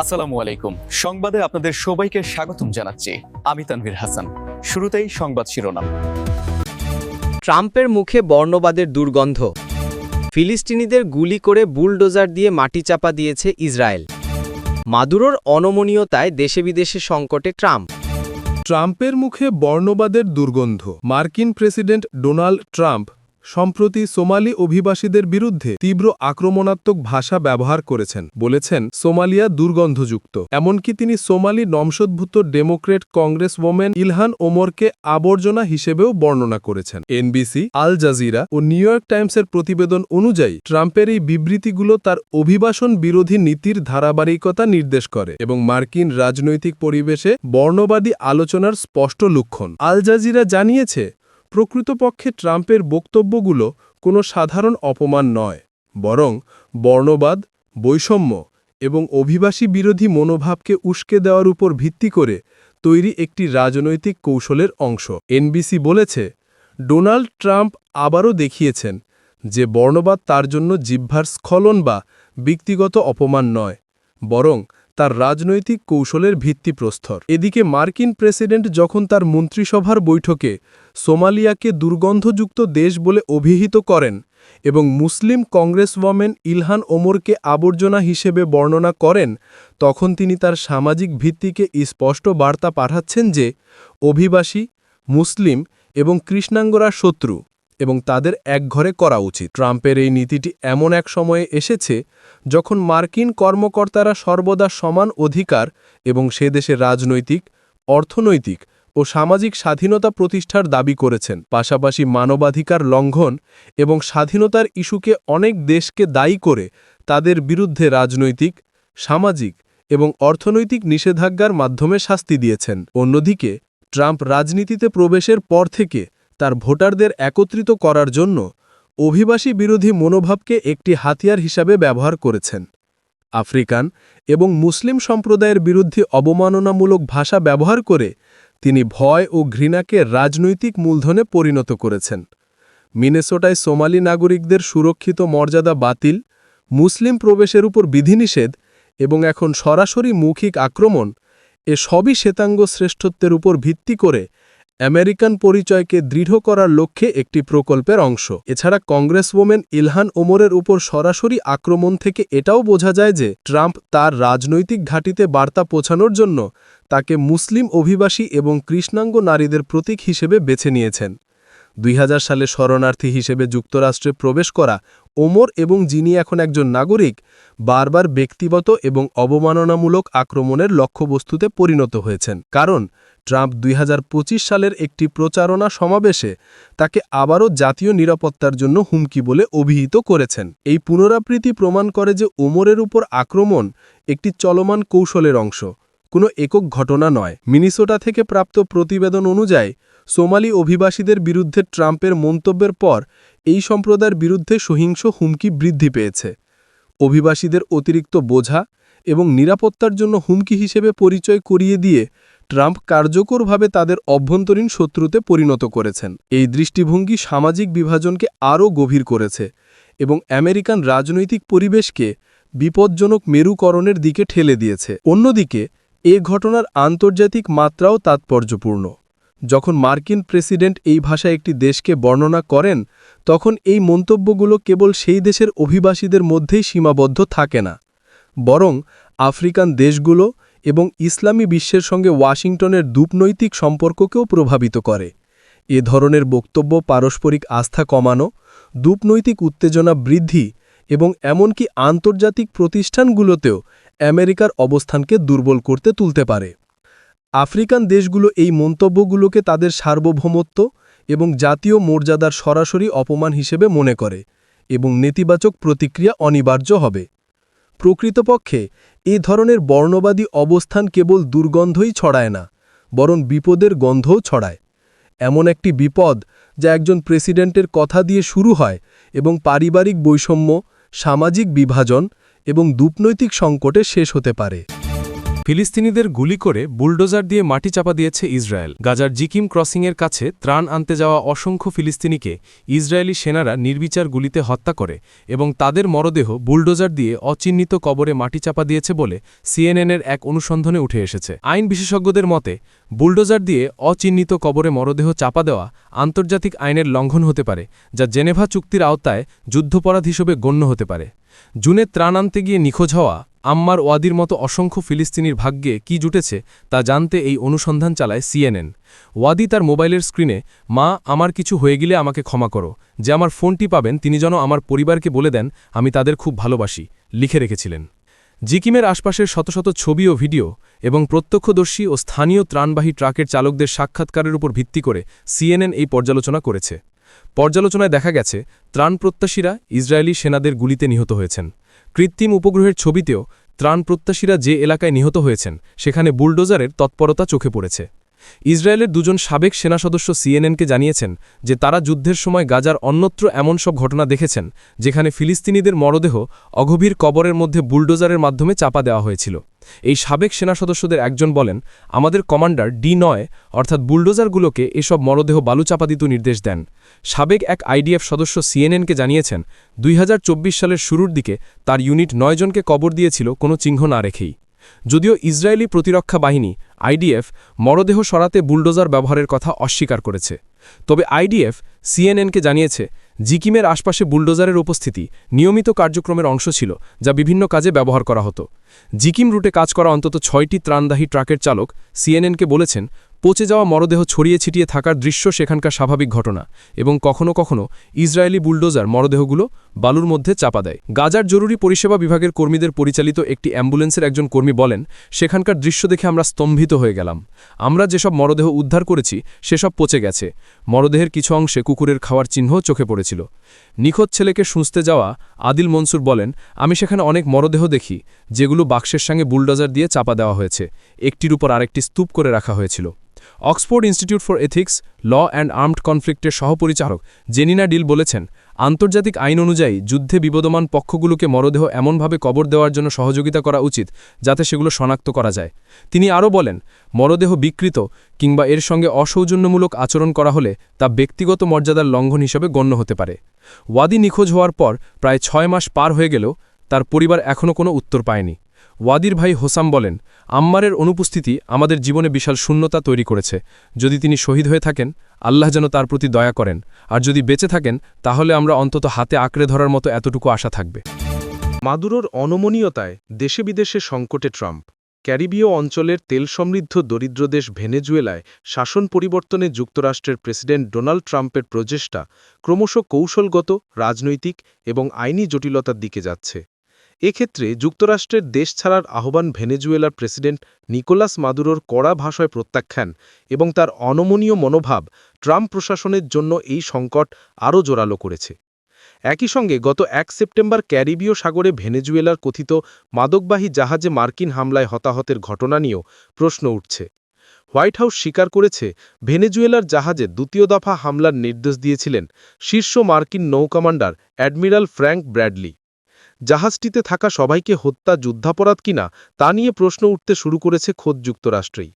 আসসালামু আলাইকুম। সংবাদে আপনাদের সবাইকে স্বাগতম জানাচ্ছি। আমি তানভীর হাসান। শুরুতেই সংবাদ শিরোনাম। ট্রাম্পের মুখে বর্ণবাদের দুর্গন্ধ। ফিলিস্তিনিদের গুলি করে বুলডোজার দিয়ে মাটি চাপা দিয়েছে ইসরায়েল। মাদুরোর অনমনীয়তায় দেশে বিদেশে সংকটে ট্রাম্প। ট্রাম্পের মুখে বর্ণবাদের দুর্গন্ধ। মার্কিন প্রেসিডেন্ট ডোনাল্ড ট্রাম্প সম্প্রতি সোমালি অভিবাসীদের বিরুদ্ধে তীব্র আক্রমণাত্মক ভাষা ব্যবহার করেছেন। বলেছেন সোমালিয়া দুর্গন্ধযুক্ত। এমনকি তিনি সোমালি বংশোদ্ভূত ডেমোক্রেট কংগ্রেসওম্যান ইলহান ওমরকে আবর্জনা হিসেবেও বর্ণনা করেছেন। এনবিসি, আল জাজিরা ও নিউ ইয়র্ক টাইমসের প্রতিবেদন অনুযায়ী ট্রাম্পের এই বিবৃতিগুলো তার অভিবাসন বিরোধী নীতির ধারাবাহিকতা নির্দেশ করে এবং মার্কিন রাজনৈতিক পরিবেশে বর্ণবাদী আলোচনার স্পষ্ট লক্ষণ। আল জাজিরা জানিয়েছে, প্রকৃতপক্ষে ট্রাম্পের বক্তব্যগুলো কোনো সাধারণ অপমান নয়, বরং বর্ণবাদ, বৈষম্য এবং অভিবাসী বিরোধী মনোভাবকে উস্কে দেওয়ার উপর ভিত্তি করে তৈরি একটি রাজনৈতিক কৌশলের অংশ। এনবিসি বলেছে, ডোনাল্ড ট্রাম্প আবারও দেখিয়েছেন যে বর্ণবাদ তার জন্য জিহ্বার স্খলন বা ব্যক্তিগত অপমান নয়, বরং তার রাজনৈতিক কৌশলের ভিত্তিপ্রস্তর। এদিকে মার্কিন প্রেসিডেন্ট যখন তার মন্ত্রিসভার বৈঠকে সোমালিয়াকে দুর্গন্ধযুক্ত দেশ বলে অভিহিত করেন এবং মুসলিম কংগ্রেসওম্যান ইলহান ওমরকে আবর্জনা হিসেবে বর্ণনা করেন, তখন তিনি তার সামাজিক ভিত্তিকে স্পষ্ট বার্তা পাঠাচ্ছেন যে অভিবাসী, মুসলিম এবং কৃষ্ণাঙ্গরা শত্রু এবং তাদের একঘরে করা উচিত। ট্রাম্পের এই নীতিটি এমন এক সময়ে এসেছে যখন মার্কিন কর্মকর্তারা সর্বদা সমান অধিকার এবং সে দেশের রাজনৈতিক, অর্থনৈতিক ও সামাজিক স্বাধীনতা প্রতিষ্ঠার দাবি করেছেন। পাশাপাশি মানবাধিকার লঙ্ঘন এবং স্বাধীনতার ইস্যুকে অনেক দেশকে দায়ী করে তাদের বিরুদ্ধে রাজনৈতিক, সামাজিক এবং অর্থনৈতিক নিষেধাজ্ঞার মাধ্যমে শাস্তি দিয়েছেন। অন্যদিকে ট্রাম্প রাজনীতিতে প্রবেশের পর থেকে তার ভোটারদের একত্রিত করার জন্য অভিবাসী বিরোধী মনোভাবকে একটি হাতিয়ার হিসাবে ব্যবহার করেছেন। আফ্রিকান এবং মুসলিম সম্প্রদায়ের বিরুদ্ধে অবমাননামূলক ভাষা ব্যবহার করে তিনি ভয় ও ঘৃণাকে রাজনৈতিক মূলধনে পরিণত করেছেন। মিনেসোটায় সোমালি নাগরিকদের সুরক্ষিত মর্যাদা বাতিল, মুসলিম প্রবেশের উপর বিধিনিষেধ এবং এখন সরাসরি মৌখিক আক্রমণ, এ সবই শ্বেতাঙ্গ শ্রেষ্ঠত্বের উপর ভিত্তি করে আমেরিকান পরিচয়কে দৃঢ় করার লক্ষ্যে একটি প্রকল্পের অংশ। এছাড়া কংগ্রেসওম্যান ইলহান ওমরের উপর সরাসরি আক্রমণ থেকে এটাও বোঝা যায় যে ট্রাম্প তার রাজনৈতিক ঘাঁটিতে বার্তা পৌঁছানোর জন্য তাকে মুসলিম অভিবাসী এবং কৃষ্ণাঙ্গ নারীদের প্রতীক হিসেবে বেছে নিয়েছেন। 2000 সালে শরণার্থী হিসেবে যুক্তরাষ্ট্রে প্রবেশ করা ওমর এবং যিনি এখন একজন নাগরিক, বারবার ব্যক্তিগত এবং অবমাননামূলক আক্রমণের লক্ষ্যবস্তুতে পরিণত হয়েছেন, কারণ ট্রাম্প 2025 সালের একটি প্রচারণা সমাবেশে তাকে আবারও জাতীয় নিরাপত্তার জন্য হুমকি বলে অভিহিত করেছেন। এই পুনরাবৃত্তি প্রমাণ করে যে ওমরের উপর আক্রমণ একটি চলমান কৌশলের অংশ, কোনো একক ঘটনা নয়। মিনেসোটা থেকে প্রাপ্ত প্রতিবেদন অনুযায়ী সোমালি অভিবাসীদের বিরুদ্ধে ট্রাম্পের মন্তব্যের পর এই সম্প্রদায়ের বিরুদ্ধে সহিংস হুমকি বৃদ্ধি পেয়েছে। অভিবাসীদের অতিরিক্ত বোঝা এবং নিরাপত্তার জন্য হুমকি হিসেবে পরিচয় করিয়ে দিয়ে ট্রাম্প কার্যকরভাবে তাদের অভ্যন্তরীণ শত্রুতে পরিণত করেছেন। এই দৃষ্টিভঙ্গি সামাজিক বিভাজনকে আরও গভীর করেছে এবং আমেরিকান রাজনৈতিক পরিবেশকে বিপজ্জনক মেরুকরণের দিকে ঠেলে দিয়েছে। অন্যদিকে এ ঘটনার আন্তর্জাতিক মাত্রাও তাৎপর্যপূর্ণ। যখন মার্কিন প্রেসিডেন্ট এই ভাষায় একটি দেশকে বর্ণনা করেন, তখন এই মন্তব্যগুলো কেবল সেই দেশের অভিবাসীদের মধ্যেই সীমাবদ্ধ থাকে না, বরং আফ্রিকান দেশগুলো এবং ইসলামী বিশ্বের সঙ্গে ওয়াশিংটনের কূটনৈতিক সম্পর্ককেও প্রভাবিত করে। এ ধরনের বক্তব্য পারস্পরিক আস্থা কমানো, কূটনৈতিক উত্তেজনা বৃদ্ধি এবং এমনকি আন্তর্জাতিক প্রতিষ্ঠানগুলোতেও আমেরিকার অবস্থানকে দুর্বল করতে তুলতে পারে। আফ্রিকান দেশগুলো এই মন্তব্যগুলোকে তাদের সার্বভৌমত্ব এবং জাতীয় মর্যাদার সরাসরি অপমান হিসেবে মনে করে এবং নেতিবাচক প্রতিক্রিয়া অনিবার্য হবে। প্রকৃতপক্ষে এ ধরনের বর্ণবাদী অবস্থান কেবল দুর্গন্ধই ছড়ায় না, বরং বিপদের গন্ধও ছড়ায়। এমন একটি বিপদ যা একজন প্রেসিডেন্টের কথা দিয়ে শুরু হয় এবং পারিবারিক বৈষম্য, সামাজিক বিভাজন এবং কূটনৈতিক সংকটে শেষ হতে পারে। ফিলিস্তিনিদের গুলি করে বুলডোজার দিয়ে মাটি চাপা দিয়েছে ইসরায়েল। গাজার জিকিম ক্রসিংয়ের কাছে ত্রাণ আনতে যাওয়া অসংখ্য ফিলিস্তিনিকে ইসরায়েলি সেনারা নির্বিচার গুলিতে হত্যা করে এবং তাদের মরদেহ বুলডোজার দিয়ে অচিহ্নিত কবরে মাটি চাপা দিয়েছে বলে সিএনএনের এক অনুসন্ধানে উঠে এসেছে। আইন বিশেষজ্ঞদের মতে বুলডোজার দিয়ে অচিহ্নিত কবরে মরদেহ চাপা দেওয়া আন্তর্জাতিক আইনের লঙ্ঘন হতে পারে, যা জেনেভা চুক্তির আওতায় যুদ্ধাপরাধ হিসেবে গণ্য হতে পারে। জুনে ত্রাণ আনতে গিয়ে নিখোঁজ হওয়া আম্মার ওয়াদির মতো অসংখ্য ফিলিস্তিনির ভাগ্যে কি জুটেছে তা জানতে এই অনুসন্ধান চালায় সিএনএন। ওয়াদি তার মোবাইলের স্ক্রিনে মা আমার কিছু হয়ে গেলে আমাকে ক্ষমা করো, যে আমার ফোনটি পাবেন তিনি যেন আমার পরিবারকে বলে দেন আমি তাদের খুব ভালোবাসি লিখে রেখেছিলেন। জিকিমের আশপাশের শত শত ছবি ও ভিডিও এবং প্রত্যক্ষদর্শী ও স্থানীয় ত্রাণবাহী ট্রাকের চালকদের সাক্ষাৎকারের উপর ভিত্তি করে সিএনএন এই পর্যালোচনা করেছে। পর্যালোচনায় দেখা গেছে ত্রাণ প্রত্যাশীরা ইসরায়েলি সেনাদের গুলিতে নিহত হয়েছেন। কৃত্রিম উপগ্রহের ছবিতেও ত্রাণ প্রত্যাশীরা যে এলাকায় নিহত হয়েছেন সেখানে বুলডোজারের তৎপরতা চোখে পড়েছে। ইসরায়েলের দুজন সাবেক সেনা সদস্য সিএনএনকে জানিয়েছেন যে তারা যুদ্ধের সময় গাজার অন্যত্র এমন সব ঘটনা দেখেছেন যেখানে ফিলিস্তিনিদের মরদেহ অগভীর কবরের মধ্যে বুলডোজারের মাধ্যমে চাপা দেওয়া হয়েছিল। এই সাবেক সেনা সদস্যদের একজন বলেন, আমাদের কমান্ডার D9 অর্থাৎ বুলডোজারগুলোকে এসব মরদেহ বালু চাপা দিতে নির্দেশ দেন। সাবেক এক আইডিএফ সদস্য সিএনএনকে জানিয়েছেন 2024 সালের শুরুর দিকে তার ইউনিট 9 জনকে কবর দিয়েছিল কোনো চিহ্ন না রেখেই। যদিও ইসরায়েলি প্রতিরক্ষা বাহিনী আইডিএফ মরদেহ সরাতে বুলডোজার ব্যবহারের কথা অস্বীকার করেছে, তবে আইডিএফ সিএনএনকে জানিয়েছে জিকিমের আশপাশে বুলডোজারের উপস্থিতি নিয়মিত কার্যক্রমের অংশ ছিল, যা বিভিন্ন কাজে ব্যবহার করা হতো। জিকিম রুটে কাজ করা অন্তত 6টি ত্রাণদাহী ট্রাকের চালক সিএনএনকে বলেছেন পচে যাওয়া মরদেহ ছড়িয়ে ছিটিয়ে থাকার দৃশ্য সেখানকার স্বাভাবিক ঘটনা এবং কখনো কখনো ইসরায়েলি বুলডোজার মরদেহগুলো বালুর মধ্যে চাপা দেয়। গাজার জরুরি পরিষেবা বিভাগের কর্মীদের পরিচালিত একটি অ্যাম্বুলেন্সের একজন কর্মী বলেন, সেখানকার দৃশ্য দেখে আমরা স্তম্ভিত হয়ে গেলাম। আমরা যেসব মরদেহ উদ্ধার করেছি সেসব পচে গেছে। মরদেহের কিছু অংশে কুকুরের খাওয়ার চিহ্ন চোখে পড়েছিল। নিখোঁজ ছেলেকে শুঁচতে যাওয়া আদিল মনসুর বলেন, আমি সেখানে অনেক মরদেহ দেখি যেগুলো বাক্সের সঙ্গে বুলডোজার দিয়ে চাপা দেওয়া হয়েছে, একটির উপর আরেকটি স্তূপ করে রাখা হয়েছিল। Oxford Institute for Ethics, law and armed কনফ্লিক্টের সহপরিচালক জেনিনা ডিল বলেছেন, আন্তর্জাতিক আইন অনুযায়ী যুদ্ধে বিবদমান পক্ষগুলোকে মরদেহ এমনভাবে কবর দেওয়ার জন্য সহযোগিতা করা উচিত যাতে সেগুলো শনাক্ত করা যায়। তিনি আরও বলেন, মরদেহ বিকৃত কিংবা এর সঙ্গে অসৌজন্যমূলক আচরণ করা হলে তা ব্যক্তিগত মর্যাদার লঙ্ঘন হিসেবে গণ্য হতে পারে। ওয়াদি নিখোঁজ হওয়ার পর প্রায় 6 মাস পার হয়ে গেলেও তার পরিবার এখনও কোনো উত্তর পায়নি। ওয়াদির ভাই হোসাম বলেন, আম্মারের অনুপস্থিতি আমাদের জীবনে বিশাল শূন্যতা তৈরি করেছে। যদি তিনি শহীদ হয়ে থাকেন আল্লাহ যেন তার প্রতি দয়া করেন, আর যদি বেঁচে থাকেন তাহলে আমরা অন্তত হাতে আঁকড়ে ধরার মতো এতটুকু আশা থাকবে। মাদুরোর অনমনীয়তায় দেশে বিদেশে সংকটে ট্রাম্প। ক্যারিবীয় অঞ্চলের তেল সমৃদ্ধ দরিদ্র দেশ ভেনেজুয়েলায় শাসন পরিবর্তনে যুক্তরাষ্ট্রের প্রেসিডেন্ট ডোনাল্ড ট্রাম্পের প্রচেষ্টা ক্রমশ কৌশলগত, রাজনৈতিক এবং আইনি জটিলতার দিকে যাচ্ছে। এক্ষেত্রে যুক্তরাষ্ট্রের দেশ ছাড়ার আহ্বান ভেনেজুয়েলার প্রেসিডেন্ট নিকোলাস মাদুরোর কড়া ভাষায় প্রত্যাখ্যান এবং তার অনমনীয় মনোভাব ট্রাম্প প্রশাসনের জন্য এই সংকট আরও জোরালো করেছে। একই সঙ্গে গত 1 সেপ্টেম্বর ক্যারিবীয় সাগরে ভেনেজুয়েলার কথিত মাদকবাহী জাহাজে মার্কিন হামলায় হতাহতের ঘটনা নিয়েও প্রশ্ন উঠছে। হোয়াইট হাউস স্বীকার করেছে ভেনেজুয়েলার জাহাজে দ্বিতীয় দফা হামলার নির্দেশ দিয়েছিলেন শীর্ষ মার্কিন নৌকমান্ডার অ্যাডমিরাল ফ্র্যাঙ্ক ব্র্যাডলি। জাহাজটিতে থাকা সবাইকে হত্যা যুদ্ধাপরাধ কিনা তা নিয়ে প্রশ্ন উঠতে শুরু করেছে খোদ যুক্তরাষ্ট্রেই।